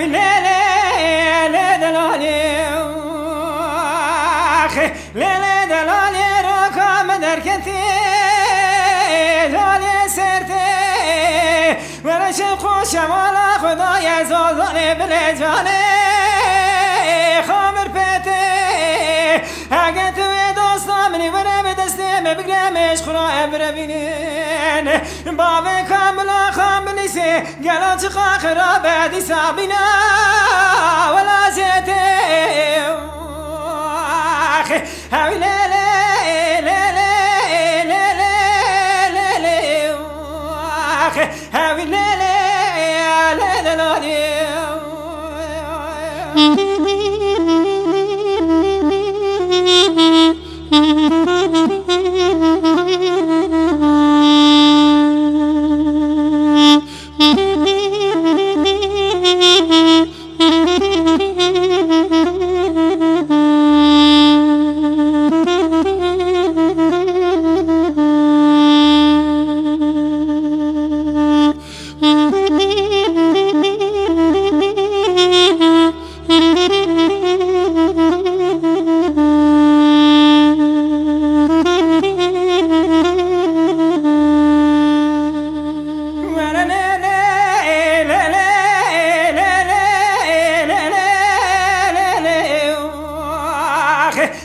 هاوي ليلة دلالي ليلة دلالي روكا مدركتي دالي سرتي ولا شوق شمالا خدايا زوزاني بلجاني خامر بيتي اگه توی دوستم منی بره به دستم بگرمش خورا بربینین بابه کاملا خاملیسه گلا چقا خرابه دی سابینا ولا زیته هاوی لیلی لیلی لیلی لیلی هاوی لیلی لیلی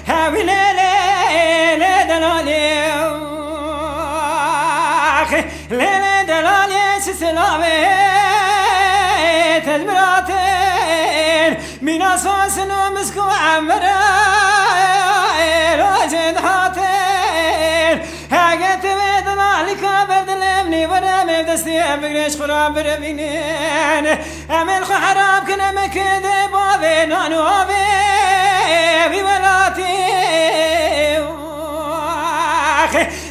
هاوي ليلة دلالي ليلة دلالي سلامي تدبراتين من أساس مسكو عمرا راجد حاتين هاقت بيدنا لك بردلمني ورمي بدستي بقريش خراب بربينين أمل خو حرام كنا مكده بابي نانو بابي بولاتي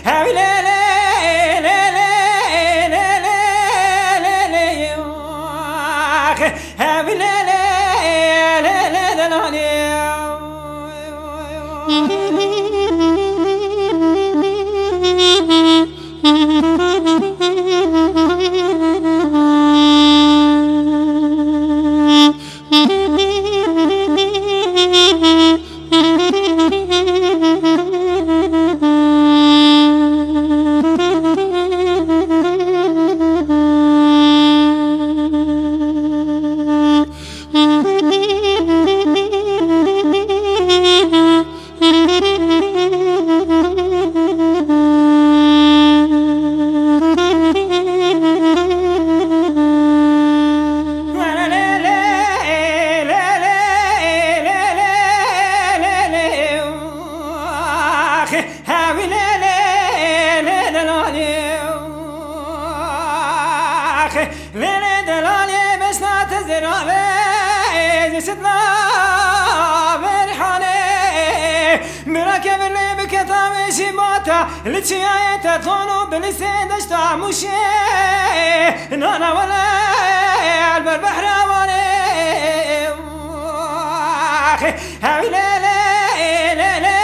هاوي ليلي ليلي ليلي ليلي هاوي ليلي ليلي دلالي هاوي ليلي دلالي ليلي دلالي بس لا تزرعي ستنا برحاني مركب اللي بكتامي شماتا لتشياي تطلونو بلسين دشتا موشي نانا ولا البحر واني هاوي ليلي ليلي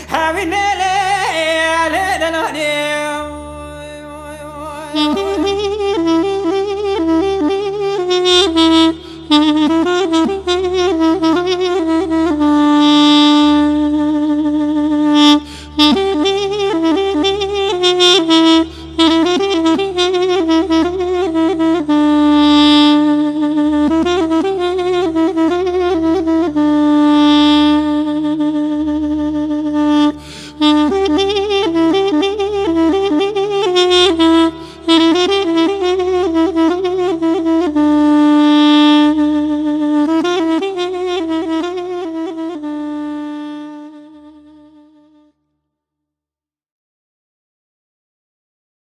هاوي ليلي دلالي Thank you.